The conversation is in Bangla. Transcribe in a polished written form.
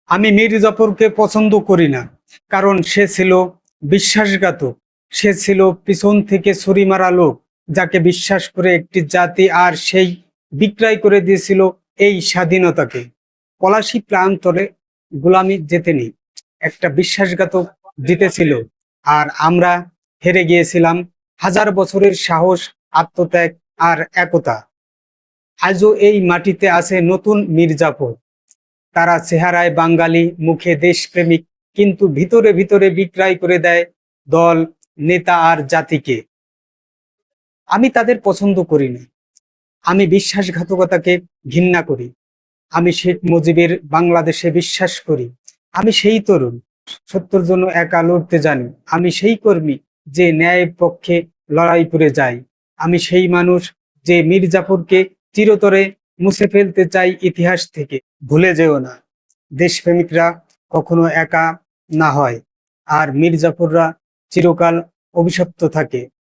আমি মীর জাফরকে পছন্দ করি না, কারণ সে ছিল বিশ্বাসঘাতক। সে ছিল পিছন থেকে ছুরি মারা লোক, যাকে বিশ্বাস করে একটি জাতি আর সেই বিক্রয় করে দিয়েছিল এই স্বাধীনতাকে। পলাশী প্রান্তরে গোলামি জেতেনি, একটা বিশ্বাসঘাতক জিতেছিল, আর আমরা হেরে গিয়েছিলাম। হাজার বছরের সাহস, আত্মত্যাগ আর একতা। আজও এই মাটিতে আছে নতুন মীর জাফর। তারা চেহারায় বাঙালি, মুখে দেশপ্রেমিক, কিন্তু ভিতরে ভিতরে বিক্রয় করে দেয় দল, নেতা আর জাতিকে। আমি তাদের পছন্দ করি না। আমি বিশ্বাসঘাতকতাকে ঘৃণা করি। আমি শেখ মুজিবের বাংলাদেশে বিশ্বাস করি। আমি সেই তরুণ, সত্যের জন্য একা লড়তে জানি। আমি সেই কর্মী, যে ন্যায়ের পক্ষে লড়াই করে যায়। আমি সেই মানুষ, যে মীর জাফরকে চিরতরে মুছে ফেলতে চাই ইতিহাস থেকে। ভুলে যেও না, দেশপ্রেমিকরা কখনো একা না হয়, আর মীর জাফররা চিরকাল অভিশপ্ত থাকে।